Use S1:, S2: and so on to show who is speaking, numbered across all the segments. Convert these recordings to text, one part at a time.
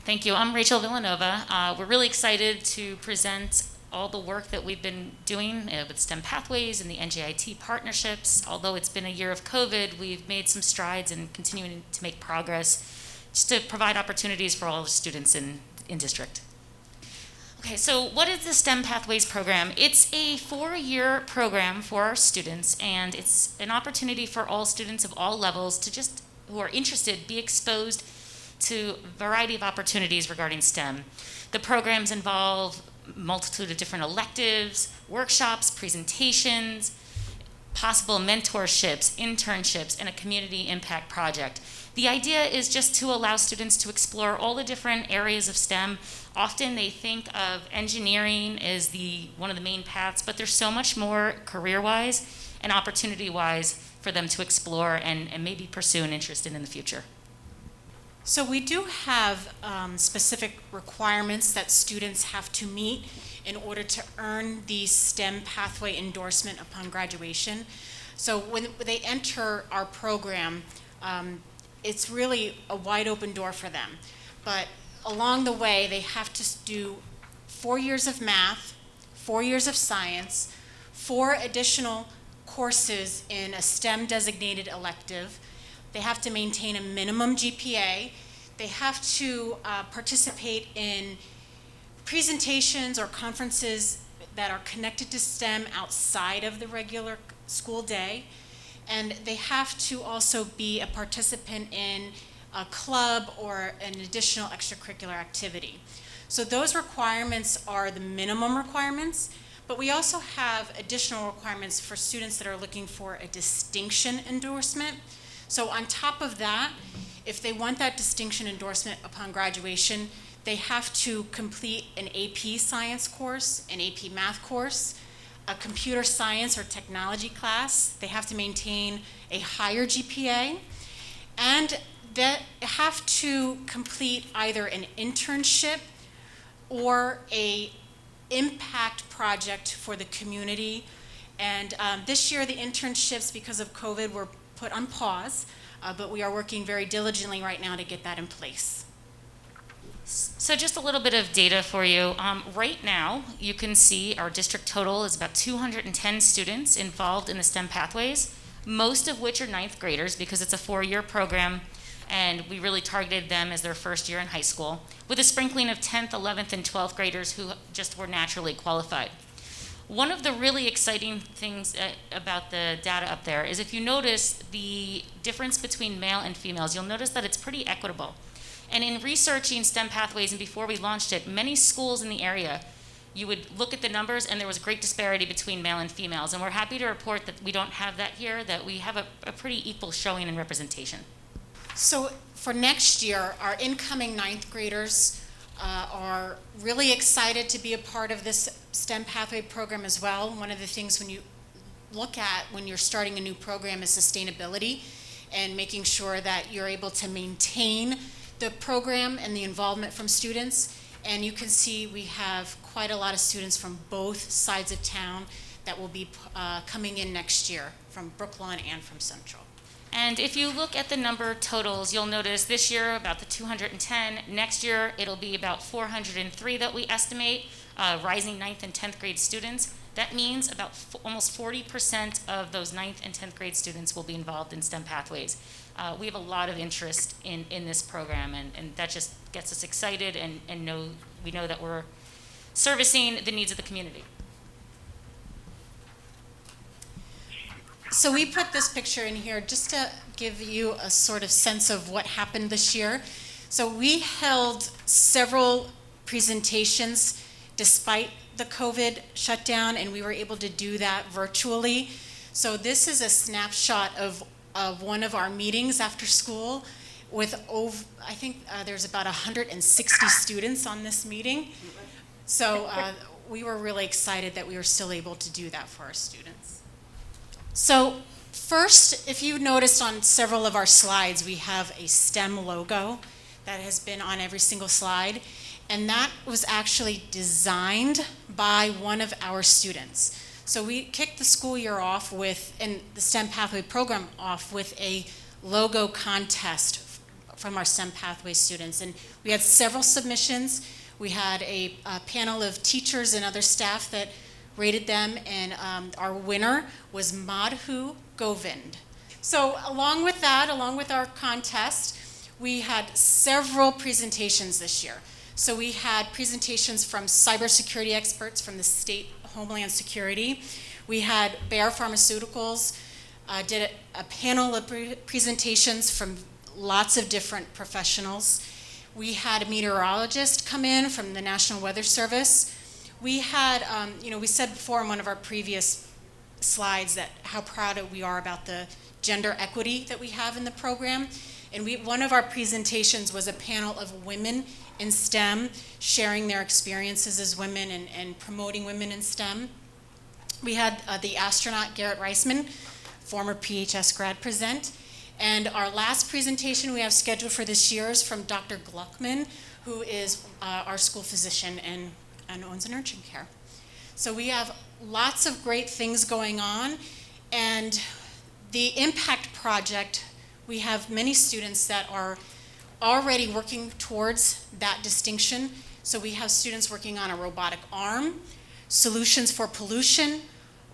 S1: Thank you. I'm Rachel Villanova. We're really excited to present all the work that we've been doing with STEM Pathways and the NJIT Partnerships. Although it's been a year of COVID, we've made some strides and continuing to make progress just to provide opportunities for all the students in district. Okay, so what is the STEM Pathways program? It's a 4-year program for our students, and it's an opportunity for all students of all levels to just, who are interested, be exposed to a variety of opportunities regarding STEM. The programs involve a multitude of different electives, workshops, presentations, possible mentorships, internships, and a community impact project. The idea is just to allow students to explore all the different areas of STEM. Often they think of engineering as one of the main paths, but there's so much more career-wise and opportunity-wise for them to explore and maybe pursue an interest in the future.
S2: So we do have specific requirements that students have to meet in order to earn the STEM pathway endorsement upon graduation. So when they enter our program, it's really a wide open door for them. But along the way, they have to do 4 years of math, 4 years of science, 4 additional courses in a STEM designated elective. They have to maintain a minimum GPA. They have to participate in presentations or conferences that are connected to STEM outside of the regular school day. And they have to also be a participant in a club or an additional extracurricular activity. So those requirements are the minimum requirements, but we also have additional requirements for students that are looking for a distinction endorsement. So on top of that, if they want that distinction endorsement upon graduation, they have to complete an AP science course, an AP math course, a computer science or technology class. They have to maintain a higher GPA, and they have to complete either an internship or a impact project for the community. And this year the internships, because of COVID, were put on pause, but we are working very diligently right now to get that in place.
S1: So just a little bit of data for you. Right now, you can see our district total is about 210 students involved in the STEM pathways, most of which are 9th graders because it's a 4-year program, and we really targeted them as their first year in high school, with a sprinkling of 10th, 11th, and 12th graders who just were naturally qualified. One of the really exciting things about the data up there is if you notice the difference between male and females, you'll notice that it's pretty equitable. And in researching STEM pathways, and before we launched it, many schools in the area, you would look at the numbers and there was a great disparity between male and females. And we're happy to report that we don't have that here, that we have a pretty equal showing and representation.
S2: So for next year, our incoming 9th graders are really excited to be a part of this STEM pathway program as well. One of the things when you look at when you're starting a new program is sustainability and making sure that you're able to maintain the program and the involvement from students. And you can see we have quite a lot of students from both sides of town that will be coming in next year, from Brooklawn and from Central.
S1: And if you look at the number totals, you'll notice this year about the 210. Next year, it'll be about 403 that we estimate, rising 9th and 10th grade students. That means about almost 40% of those 9th and 10th grade students will be involved in STEM pathways. We have a lot of interest in this program, and that just gets us excited, and we know that we're servicing the needs of the community.
S2: So we put this picture in here just to give you a sort of sense of what happened this year. So we held several presentations despite the COVID shutdown, and we were able to do that virtually. So this is a snapshot of one of our meetings after school with I think there's about 160 students on this meeting. So we were really excited that we were still able to do that for our students. So first, if you noticed on several of our slides, we have a STEM logo that has been on every single slide. And that was actually designed by one of our students. So we kicked the school year off with, and the STEM Pathway program off with a logo contest from our STEM pathway students. And we had several submissions. We had a panel of teachers and other staff that rated them, and our winner was Madhu Govind. So along with that, along with our contest, we had several presentations this year. So we had presentations from cybersecurity experts from the State Homeland Security. We had Bayer Pharmaceuticals, did a panel of presentations from lots of different professionals. We had a meteorologist come in from the National Weather Service. We had, we said before in one of our previous slides that how proud we are about the gender equity that we have in the program. And one of our presentations was a panel of women in STEM, sharing their experiences as women and promoting women in STEM. We had the astronaut Garrett Reisman, former PHS grad, present. And our last presentation we have scheduled for this year is from Dr. Gluckman, who is our school physician and owns an urgent care. So we have lots of great things going on. And the Impact Project, we have many students that are already working towards that distinction. So we have students working on a robotic arm, solutions for pollution,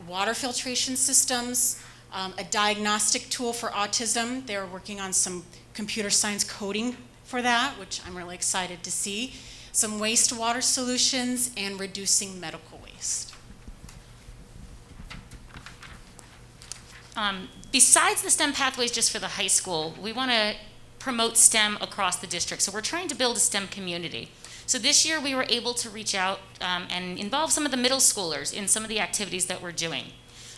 S2: water filtration systems, a diagnostic tool for autism. They're working on some computer science coding for that, which I'm really excited to see. Some wastewater solutions and reducing medical waste.
S1: Besides the STEM pathways just for the high school, we want to promote STEM across the district. So we're trying to build a STEM community. So this year we were able to reach out and involve some of the middle schoolers in some of the activities that we're doing.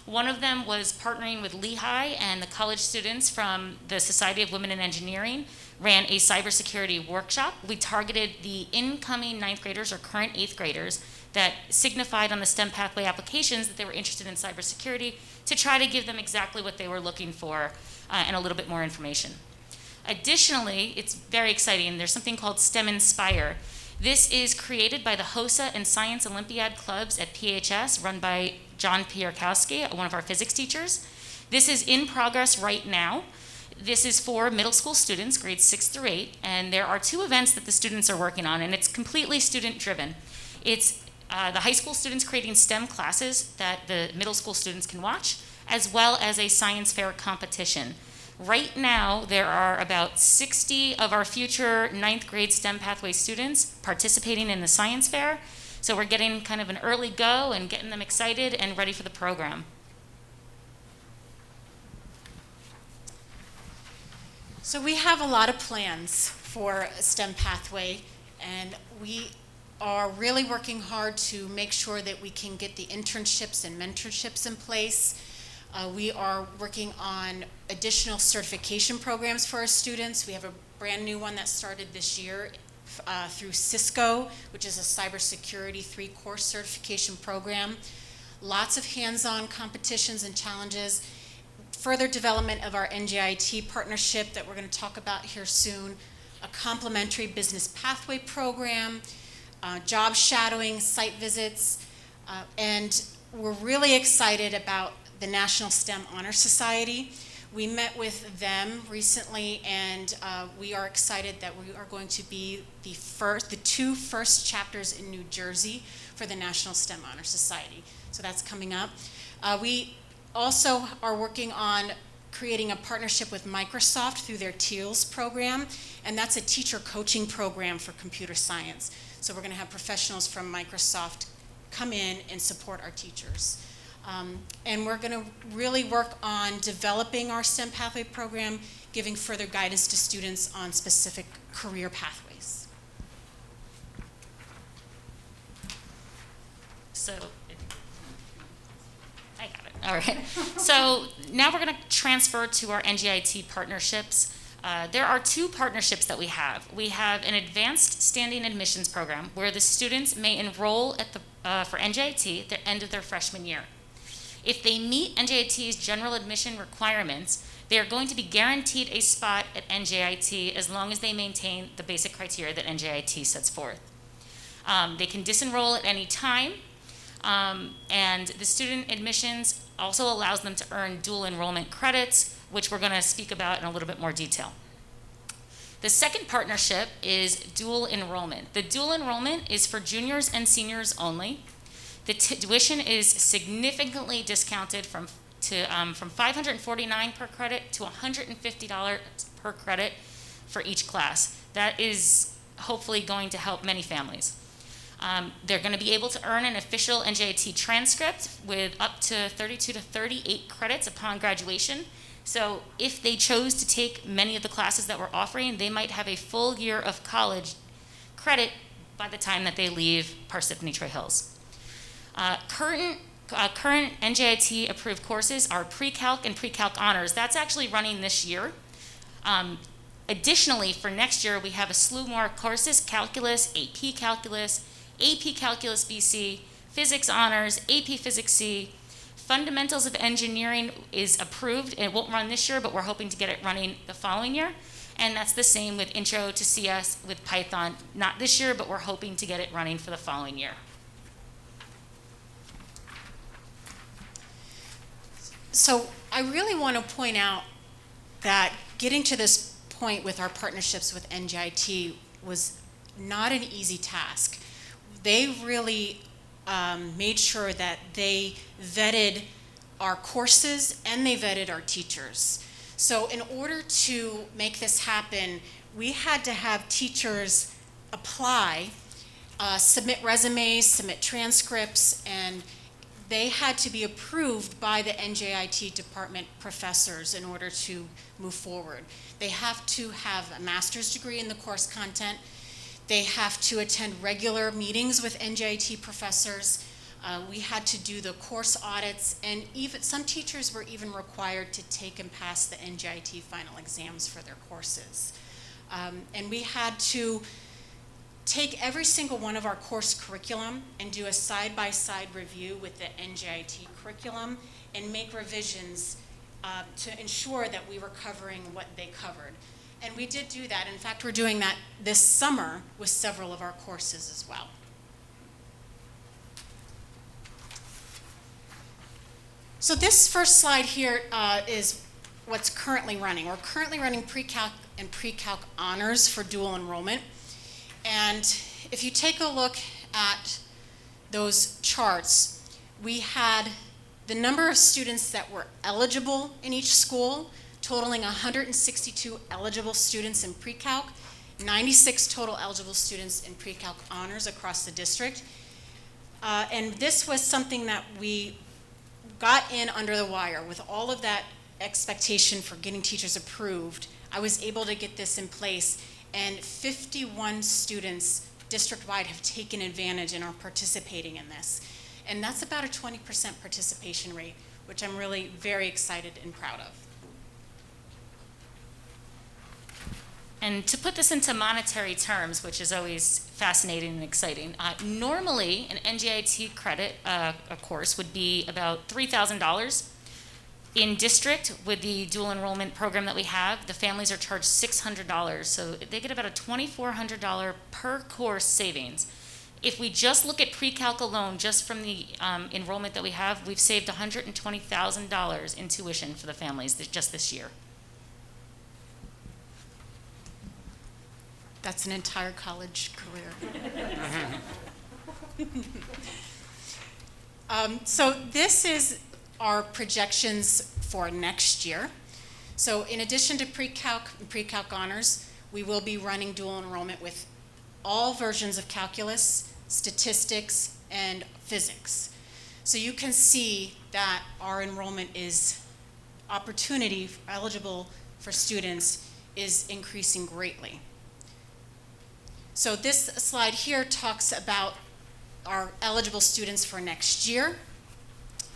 S1: One of them was partnering with Lehigh, and the college students from the Society of Women in Engineering ran a cybersecurity workshop. We targeted the incoming 9th graders or current 8th graders that signified on the STEM pathway applications that they were interested in cybersecurity to try to give them exactly what they were looking for and a little bit more information. Additionally, it's very exciting. There's something called STEM Inspire. This is created by the HOSA and Science Olympiad clubs at PHS, run by John Pierkowski, one of our physics teachers. This is in progress right now. This is for middle school students, grades 6 through 8, and there are 2 events that the students are working on, and it's completely student-driven. It's the high school students creating STEM classes that the middle school students can watch, as well as a science fair competition. Right now, there are about 60 of our future 9th grade STEM pathway students participating in the science fair. So we're getting kind of an early go and getting them excited and ready for the program.
S2: So we have a lot of plans for a STEM pathway, and we are really working hard to make sure that we can get the internships and mentorships in place. We are working on additional certification programs for our students. We have a brand new one that started this year through Cisco, which is a cybersecurity 3-course certification program. Lots of hands-on competitions and challenges. Further development of our NJIT partnership that we're going to talk about here soon. A complementary business pathway program, job shadowing, site visits, and we're really excited about the National STEM Honor Society. We met with them recently, and we are excited that we are going to be the 2 first chapters in New Jersey for the National STEM Honor Society. So that's coming up. We also are working on creating a partnership with Microsoft through their TEALS program, and that's a teacher coaching program for computer science. So we're going to have professionals from Microsoft come in and support our teachers. And we're going to really work on developing our STEM pathway program, giving further guidance to students on specific career pathways.
S1: So, I got it. All right. So now we're going to transfer to our NJIT partnerships. There are 2 partnerships that we have. We have an advanced standing admissions program where the students may enroll at for NJIT at the end of their freshman year. If they meet NJIT's general admission requirements, they are going to be guaranteed a spot at NJIT as long as they maintain the basic criteria that NJIT sets forth. They can disenroll at any time, and the student admissions also allows them to earn dual enrollment credits, which we're going to speak about in a little bit more detail. The second partnership is dual enrollment. The dual enrollment is for juniors and seniors only. The tuition is significantly discounted from $549 per credit to $150 per credit for each class. That is hopefully going to help many families. They're going to be able to earn an official NJIT transcript with up to 32 to 38 credits upon graduation. So if they chose to take many of the classes that we're offering, they might have a full year of college credit by the time that they leave Parsippany Troy Hills. Current NJIT approved courses are pre-calc and pre-calc honors. That's actually running this year. Additionally, for next year, we have a slew more courses: calculus, AP Calculus BC, physics honors, AP Physics C. Fundamentals of Engineering is approved. It won't run this year, but we're hoping to get it running the following year. And that's the same with Intro to CS with Python. Not this year, but we're hoping to get it running for the following year.
S2: So I really want to point out that getting to this point with our partnerships with NJIT was not an easy task. They really made sure that they vetted our courses and they vetted our teachers. So in order to make this happen, we had to have teachers apply, submit resumes, submit transcripts, and they had to be approved by the NJIT department professors in order to move forward. They have to have a master's degree in the course content. They have to attend regular meetings with NJIT professors. We had to do the course audits, and even some teachers were even required to take and pass the NJIT final exams for their courses. And we had to take every single one of our course curriculum and do a side-by-side review with the NJIT curriculum and make revisions to ensure that we were covering what they covered. And we did do that. In fact, we're doing that this summer with several of our courses as well. So this first slide here is what's currently running. We're currently running pre-calc and pre-calc honors for dual enrollment. And if you take a look at those charts, we had the number of students that were eligible in each school, totaling 162 eligible students in pre-calc, 96 total eligible students in pre-calc honors across the district. And this was something that we got in under the wire. With all of that expectation for getting teachers approved, I was able to get this in place, and 51 students district-wide have taken advantage and are participating in this. And that's about a 20% participation rate, which I'm really very excited and proud of.
S1: And to put this into monetary terms, which is always fascinating and exciting, normally an NJIT credit a course would be about $3,000. In district, with the dual enrollment program that we have, the families are charged $600, so they get about a $2,400 per course savings. If we just look at pre-calc alone, just from the enrollment that we have, we've saved $120,000 in tuition for the families just this year.
S2: That's an entire college career. So this is our projections for next year. So in addition to pre-calc and pre-calc honors, we will be running dual enrollment with all versions of calculus, statistics, and physics. So you can see that our enrollment is opportunity eligible for students is increasing greatly. So this slide here talks about our eligible students for next year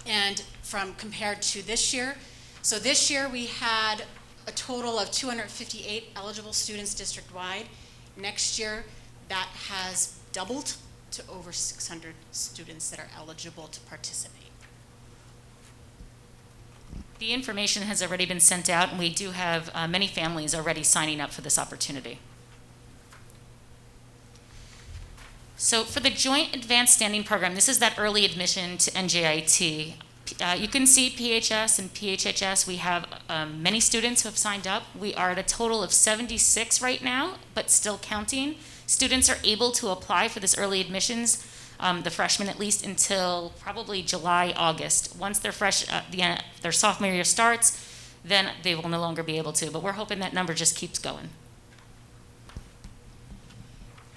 S2: and from compared to this year. So this year we had a total of 258 eligible students district-wide. Next year that has doubled to over 600 students that are eligible to participate.
S1: The information has already been sent out, and we do have many families already signing up for this opportunity. So for the Joint Advanced Standing Program, this is that early admission to NJIT. You can see PHS and PHHS. We have many students who have signed up. We are at a total of 76 right now, but still counting. Students are able to apply for this early admissions, the freshmen at least, until probably July, August. Once their sophomore year starts, then they will no longer be able to. But we're hoping that number just keeps going.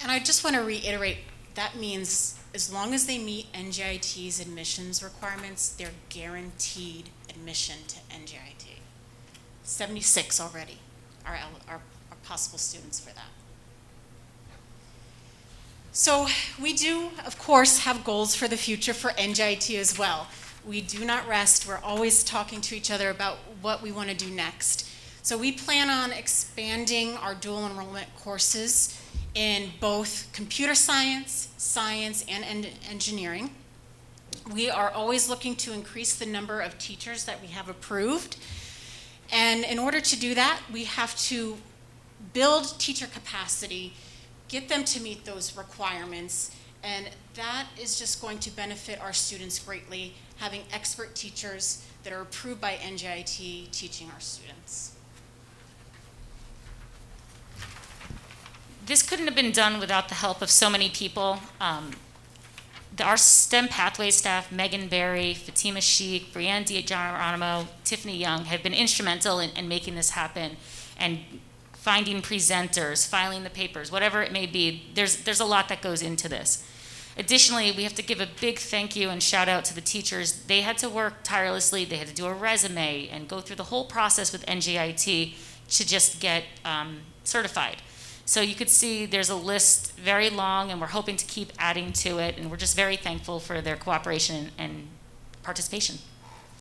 S2: And I just want to reiterate, that means as long as they meet NJIT's admissions requirements, they're guaranteed admission to NJIT. 76 already are possible students for that. So we do, of course, have goals for the future for NJIT as well. We do not rest. We're always talking to each other about what we want to do next. So we plan on expanding our dual enrollment courses in both computer science, science, and engineering. We are always looking to increase the number of teachers that we have approved. And in order to do that, we have to build teacher capacity, get them to meet those requirements, and that is just going to benefit our students greatly, having expert teachers that are approved by NJIT teaching our students.
S1: This couldn't have been done without the help of so many people. Our STEM Pathways staff, Megan Berry, Fatima Sheik, Brianne DiGeronimo, Tiffany Young, have been instrumental in making this happen, and finding presenters, filing the papers, whatever it may be. There's a lot that goes into this. Additionally, we have to give a big thank you and shout out to the teachers. They had to work tirelessly. They had to do a resume and go through the whole process with NJIT to just get certified. So you could see there's a list very long, and we're hoping to keep adding to it, and we're just very thankful for their cooperation and participation.